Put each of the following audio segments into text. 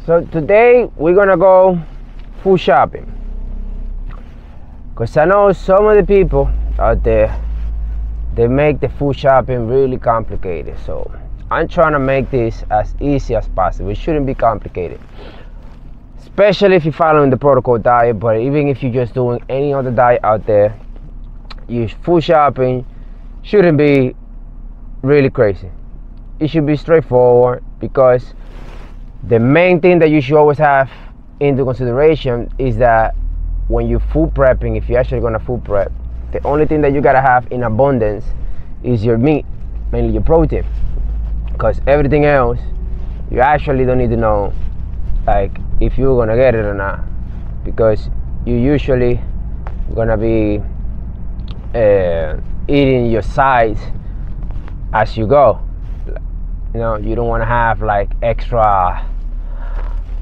So today we're gonna go food shopping, because I know some of the people out there, they make the food shopping really complicated. So I'm trying to make this as easy as possible. It shouldn't be complicated, especially if you're following the protocol diet. But even if you're just doing any other diet out there, your food shopping shouldn't be really crazy. It should be straightforward, because the main thing that you should always have into consideration is that when you're food prepping, if you're actually gonna food prep, the only thing that you gotta have in abundance is your meat, mainly your protein, because everything else you actually don't need to know, like if you're gonna get it or not, because you usually gonna be eating your sides as you go. You know, you don't want to have like extra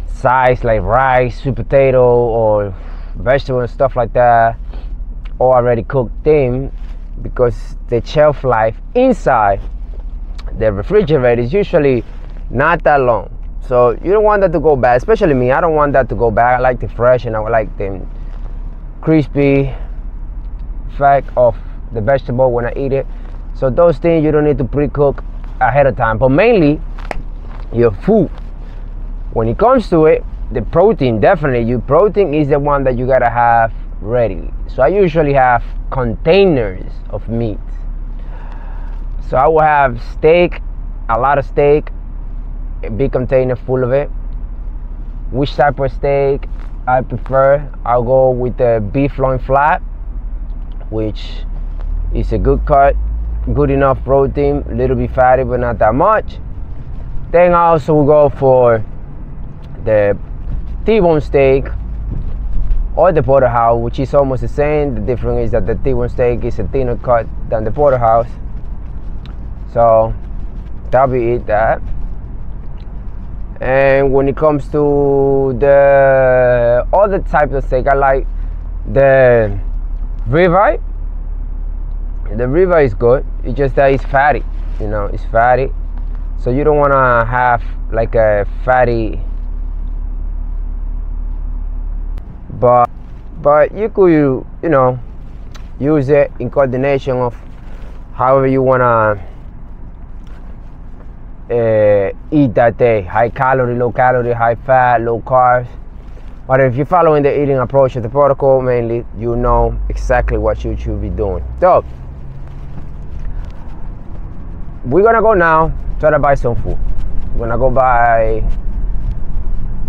sides like rice, sweet potato, or vegetable and stuff like that, or already cooked thing, because the shelf life inside the refrigerator is usually not that long. So you don't want that to go bad. Especially me, I don't want that to go bad. I like the fresh and I like the crispy fact of the vegetable when I eat it. So those things you don't need to pre-cook ahead of time. But mainly your food, when it comes to it, the protein, definitely your protein is the one that you gotta have ready. So I usually have containers of meat. So I will have steak, a lot of steak, a big container full of it. Which type of steak I prefer? I'll go with the beef loin flat, which is a good cut, good enough protein, a little bit fatty but not that much. Then I also will go for the T-bone steak or the porterhouse, which is almost the same. The difference is that the T-bone steak is a thinner cut than the porterhouse. So that'll be it. That. And when it comes to the other types of steak, I like the ribeye. The ribeye is good. It's just that it's fatty. You know, it's fatty. So you don't want to have like a fatty. But you could, you know, use it in coordination of however you want to eat that day. High calorie, low calorie, high fat, low carbs. But if you're following the eating approach of the protocol, mainly, you know exactly what you should be doing. So we're gonna go now try to buy some food. We're gonna go buy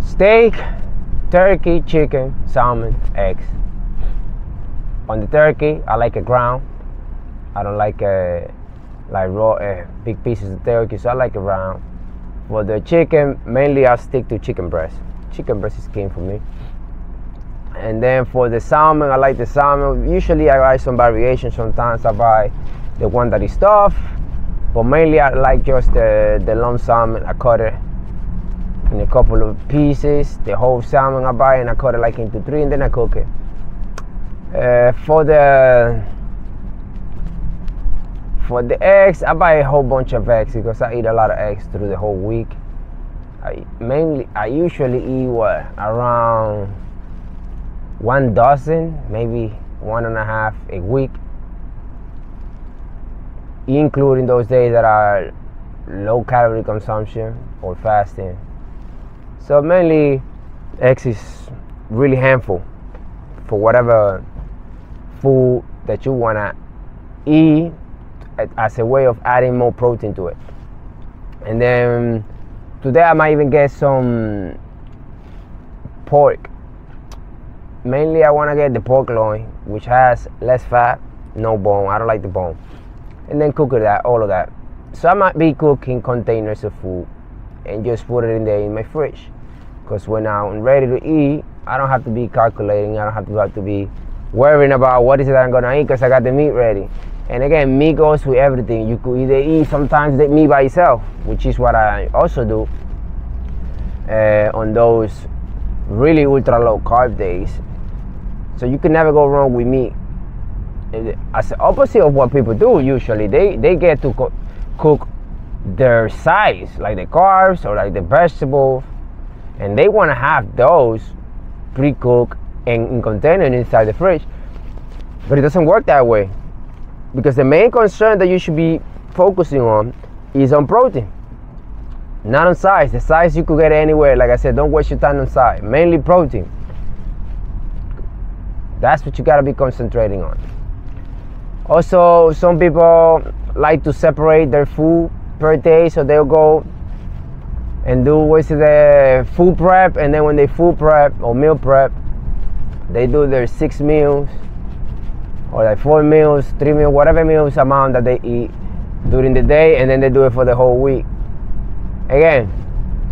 steak, turkey, chicken, salmon, eggs. On the turkey, I like it ground. I don't like like raw big pieces of turkey, so I like it round. For the chicken, mainly I stick to chicken breast. Chicken breast is king for me. And then for the salmon, I like the salmon. Usually I buy some variation. Sometimes I buy the one that is stuffed, but mainly I like just the lump salmon. I cut it in a couple of pieces. The whole salmon I buy, and I cut it like into 3, and then I cook it. For the eggs, I buy a whole bunch of eggs because I eat a lot of eggs through the whole week. I usually eat around 1 dozen, maybe 1.5 a week, including those days that are low calorie consumption or fasting. So mainly eggs is really handful for whatever food that you wanna eat, as a way of adding more protein to it. And then today I might even get some pork. Mainly I want to get the pork loin, which has less fat, no bone. I don't like the bone. And then cook it, all of that. So I might be cooking containers of food and just put it in my fridge, because when I'm ready to eat, I don't have to be calculating. I don't have to be worrying about what is it I'm gonna eat, because I got the meat ready. And again, meat goes with everything. You could either eat sometimes the meat by itself, which is what I also do on those really ultra low carb days. So you can never go wrong with meat. As the opposite of what people do usually, they get to cook their sides, like the carbs or like the vegetables, and they want to have those pre-cooked and in containers inside the fridge. But it doesn't work that way, because the main concern that you should be focusing on is on protein, not on size. The size you could get anywhere. Like I said, don't waste your time on size. Mainly protein. That's what you got to be concentrating on. Also, some people like to separate their food per day, so they'll go and do what's the food prep, and then when they food prep or meal prep, they do their 6 meals or like 4 meals, 3 meals, whatever meals amount that they eat during the day, and then they do it for the whole week. Again,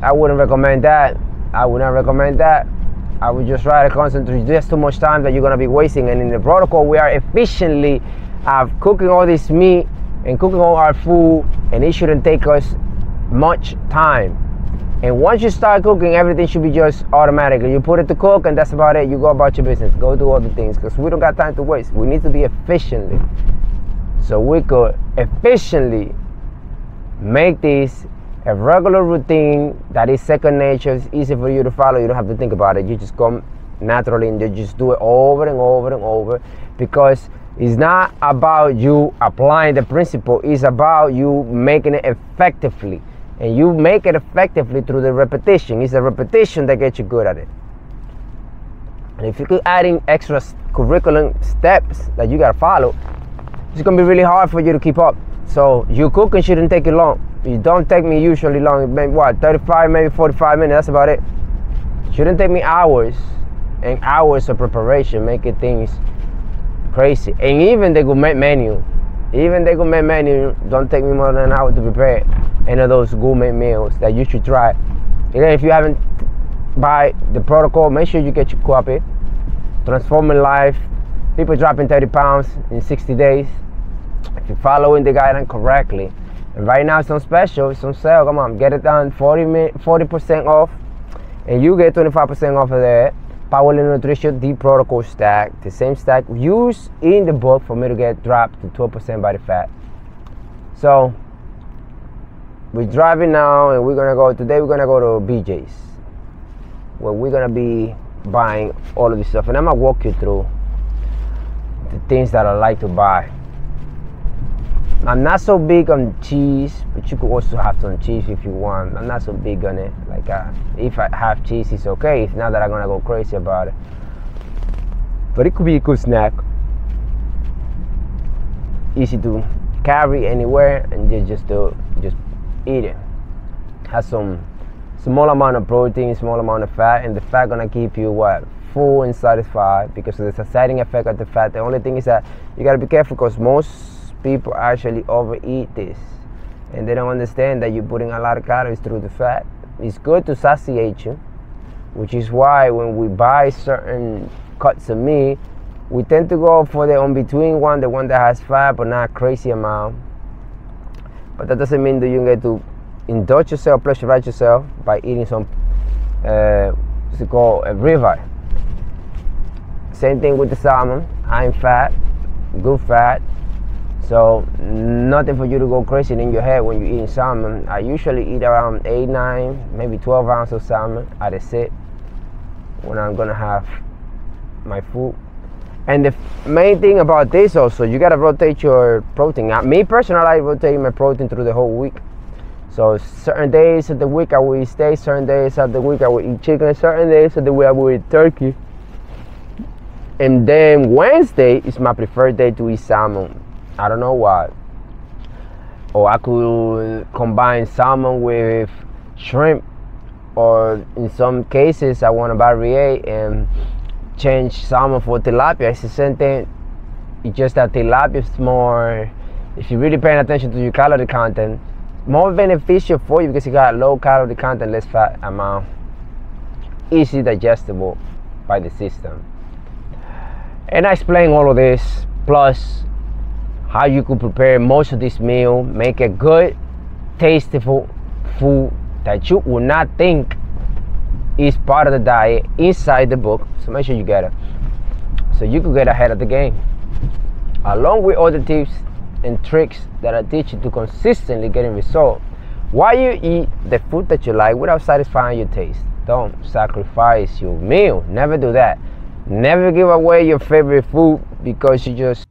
I wouldn't recommend that. I would not recommend that. I would just try to concentrate. Just too much time that you're gonna be wasting. And in the protocol, we are efficiently cooking all this meat and cooking all our food, and it shouldn't take us much time. And once you start cooking, everything should be just automatically. You put it to cook, and that's about it. You go about your business. Go do other things, because we don't got time to waste. We need to be efficiently. So we could efficiently make this a regular routine that is second nature. It's easy for you to follow. You don't have to think about it. You just come naturally, and you just do it over and over and over, because it's not about you applying the principle. It's about you making it effectively. And you make it effectively through the repetition. It's the repetition that gets you good at it. And if you keep adding extra curriculum steps that you gotta follow, it's gonna be really hard for you to keep up. So your cooking shouldn't take you long. It don't take me usually long. Maybe what, 35, maybe 45 minutes. That's about it. Shouldn't take me hours and hours of preparation, making things crazy. And even the gourmet menu, don't take me more than an hour to prepare any of those gourmet meals that you should try. Again, if you haven't buy the protocol, make sure you get your copy. Transforming life. People dropping 30 pounds in 60 days. If you're following the guideline correctly. And right now it's on special, it's on sale. Come on, get it done 40% off. And you get 25% off of that. Powerless Nutrition, the protocol stack. The same stack used in the book for me to get dropped to 12% body fat. So, we're driving now, and today we're gonna go to BJ's, where we're gonna be buying all of this stuff. And I'm gonna walk you through the things that I like to buy. I'm not so big on cheese, but you could also have some cheese if you want. I'm not so big on it. Like if I have cheese, it's okay. It's not that I'm gonna go crazy about it. But it could be a good snack. Easy to carry anywhere, and just eat it. Has some small amount of protein, small amount of fat, and the fat gonna keep you full and satisfied, because there's a sating effect of the fat. The only thing is that you gotta be careful, because most people actually overeat this, and they don't understand that you're putting a lot of calories through the fat. It's good to satiate you, which is why when we buy certain cuts of meat, we tend to go for the on-between one, the one that has fat but not crazy amount. But that doesn't mean that you get to indulge yourself, pressurize yourself by eating some what's it called, a ribeye. Same thing with the salmon, high in fat, good fat. So nothing for you to go crazy in your head when you're eating salmon. I usually eat around 8, 9, maybe 12 ounces of salmon at a sit when I'm gonna have my food. And the main thing about this also, you gotta rotate your protein. Now, me personally, I rotate my protein through the whole week. So certain days of the week I will eat steak, certain days of the week I will eat chicken, certain days of the week I will eat turkey. And then Wednesday is my preferred day to eat salmon. I don't know why. Or I could combine salmon with shrimp, or in some cases I want to variate and change salmon for tilapia. It's the same thing. It's just that tilapia is more, if you're really paying attention to your calorie content, more beneficial for you, because you got low calorie content, less fat amount, easy digestible by the system. And I explain all of this, plus how you could prepare most of this meal, make a good, tasteful food that you would not think is part of the diet inside the book. So make sure you get it, so you could get ahead of the game, along with other tips and tricks that I teach you to consistently getting results Why you eat the food that you like without satisfying your taste? Don't sacrifice your meal. Never do that. Never give away your favorite food because you just...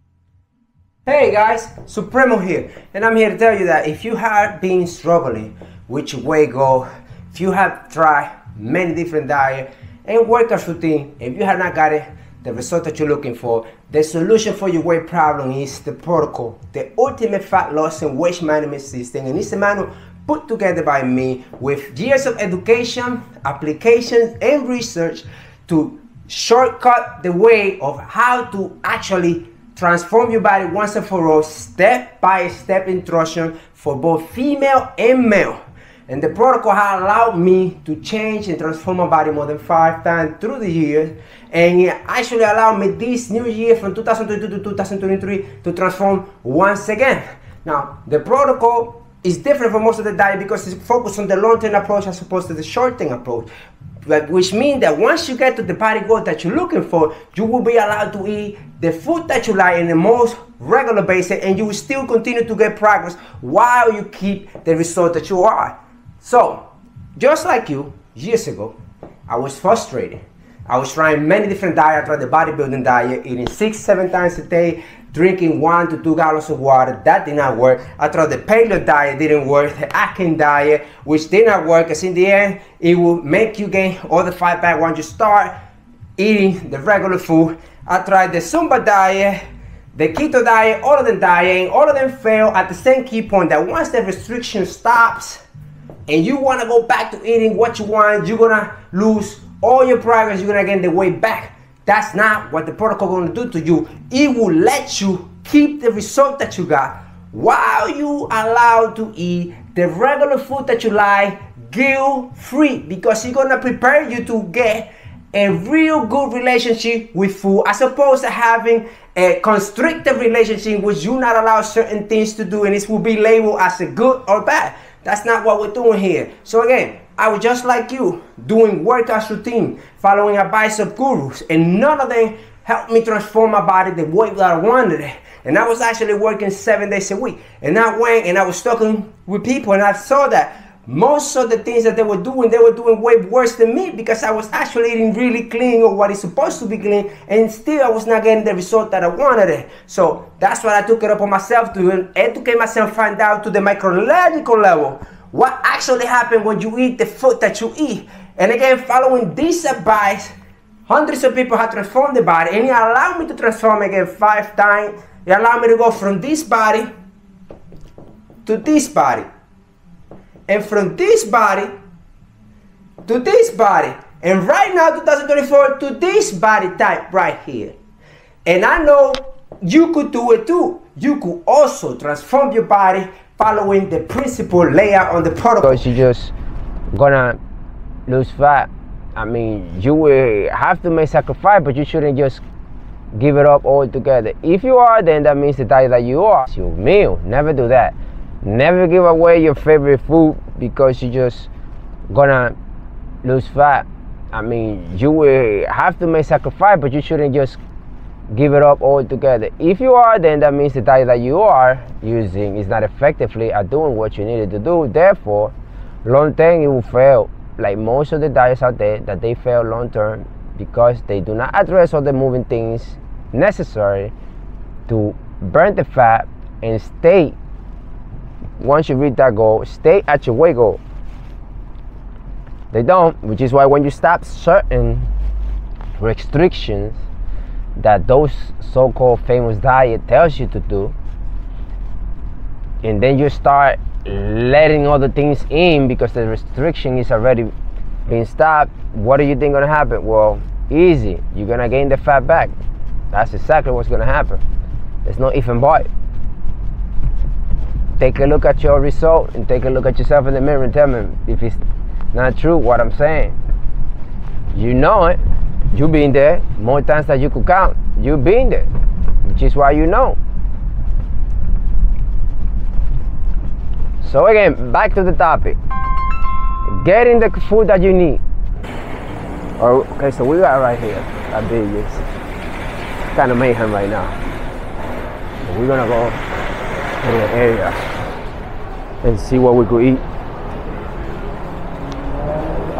Hey guys, Supremo here, and I'm here to tell you that if you have been struggling with your weight goal, if you have tried many different diets and workout routine, if you have not got it, the result that you're looking for, the solution for your weight problem is the protocol, the ultimate fat loss and weight management system, and it's a manual put together by me with years of education, applications, and research to shortcut the way of how to actually transform your body once and for all, step-by-step instruction for both female and male. And the protocol has allowed me to change and transform my body more than 5 times through the years, and it actually allowed me this new year from 2022 to 2023 to transform once again. Now, the protocol is different from most of the diet because it's focused on the long-term approach as opposed to the short-term approach. Which means that once you get to the body goal that you're looking for, you will be allowed to eat the food that you like in the most regular basis, and you will still continue to get progress while you keep the result that you are. So, just like you, years ago, I was frustrated. I was trying many different diets. I tried the bodybuilding diet, eating 6-7 times a day, drinking 1 to 2 gallons of water. That did not work. I tried the paleo diet, didn't work. The Atkins diet, which did not work, because in the end, it will make you gain all the fat back once you start eating the regular food. I tried the Zumba diet, the keto diet, all of them diet, and all of them fail at the same key point, that once the restriction stops and you want to go back to eating what you want, you're gonna lose all your progress, you're gonna gain the weight back. That's not what the protocol is going to do to you. It will let you keep the result that you got while you allowed to eat the regular food that you like guilt-free, because it's going to prepare you to get a real good relationship with food, as opposed to having a constricted relationship in which you're not allowed certain things to do and it will be labeled as a good or bad. That's not what we're doing here. So again, I was just like you, doing workout routine, following advice of gurus, and none of them helped me transform my body the way that I wanted it. And I was actually working 7 days a week. And I went and I was talking with people, and I saw that most of the things that they were doing way worse than me, because I was actually eating really clean, or what is supposed to be clean, and still I was not getting the result that I wanted it. So that's why I took it upon myself to educate myself, find out to the microbiological level what actually happens when you eat the food that you eat. And again, following this advice, hundreds of people have transformed the body, and it allowed me to transform again 5 times. It allowed me to go from this body to this body, and from this body to this body, and right now 2024 to this body type right here. And I know you could do it too. You could also transform your body following the principle layout on the protocol. Because you're just gonna lose fat. I mean, you will have to make sacrifice, but you shouldn't just give it up altogether. If you are, then that means the diet that you are. It's your meal. Never do that. Never give away your favorite food because you're just gonna lose fat. I mean, you will have to make sacrifice, but you shouldn't just give it up altogether. If you are, then that means the diet that you are using is not effectively at doing what you needed to do. Therefore, long term it will fail. Like most of the diets out there, that they fail long term because they do not address all the moving things necessary to burn the fat and stay, once you reach that goal, stay at your weight goal. They don't, which is why when you stop certain restrictions that those so-called famous diet tells you to do, and then you start letting other things in because the restriction is already being stopped, what do you think gonna happen? Well, easy, you're gonna gain the fat back. That's exactly what's gonna happen. There's no if and but. Take a look at your result and take a look at yourself in the mirror and tell me if it's not true what I'm saying. You know it. You've been there more times than you could count. You've been there, which is why you know. So again, back to the topic. Getting the food that you need. Okay, so we got right here that big is kind of mayhem right now. But we're gonna go to the area and see what we could eat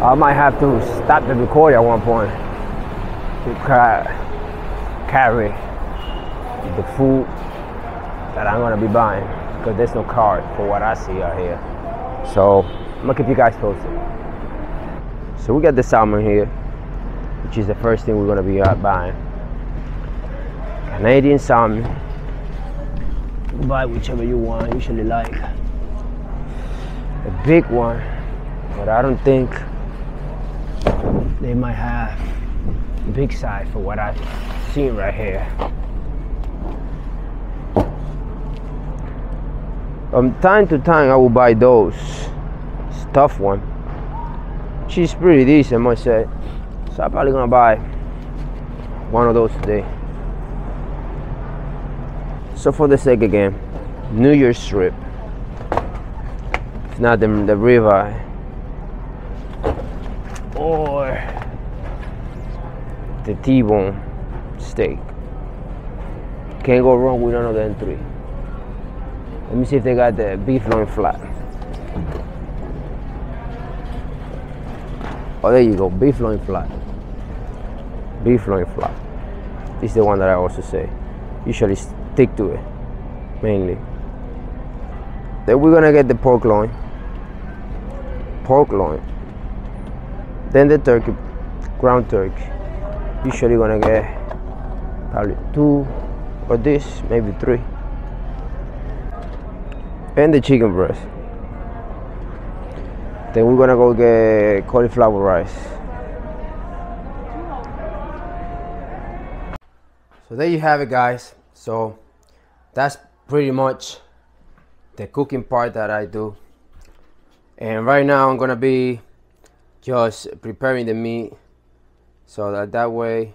I might have to stop the recording at one point to carry the food that I'm gonna be buying, because there's no card for what I see out here. So I'm gonna keep you guys posted. So we got the salmon here, which is the first thing we're gonna be buying. Canadian salmon. You buy whichever you want, usually like a big one, but I don't think they might have big size for what I've seen right here. From time to time I will buy those stuffed one. She's pretty decent, I must say. So I'm probably gonna buy one of those today. So for the sake again, New Year's strip. It's not the ribeye or the T-bone steak. Can't go wrong with none of them three. Let me see if they got the beef loin flat. Oh, there you go, beef loin flat. Beef loin flat. This is the one that I also say. Usually stick to it, mainly. Then we're gonna get the pork loin. Then the turkey, ground turkey. Usually gonna get probably 2 of this, maybe 3. And the chicken breast. Then we're gonna go get cauliflower rice. So there you have it, guys. So that's pretty much the cooking part that I do. And right now I'm gonna be just preparing the meat, so that way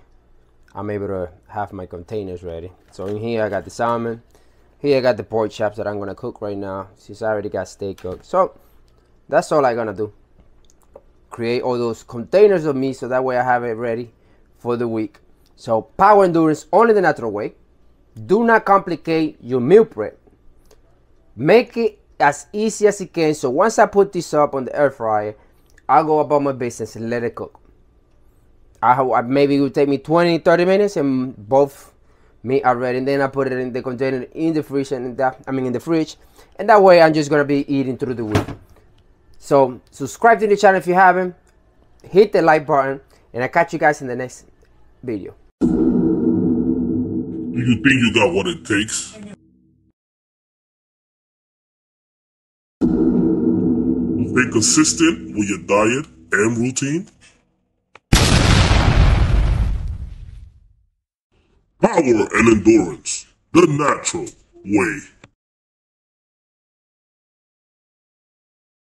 I'm able to have my containers ready. So in here I got the salmon. Here I got the pork chops that I'm gonna cook right now, since I already got steak cooked. So that's all I'm gonna do. Create all those containers of meat, so that way I have it ready for the week. So power endurance, only the natural way. Do not complicate your meal prep. Make it as easy as you can. So once I put this up on the air fryer, I'll go about my business and let it cook. Maybe it will take me 20-30 minutes and both meat are ready. And then I put it in the container in the fridge, and in the fridge. And that way I'm just gonna be eating through the week. So subscribe to the channel if you haven't. Hit the like button, and I'll catch you guys in the next video. Do you think you got what it takes? Stay consistent with your diet and routine. Power and endurance, the natural way.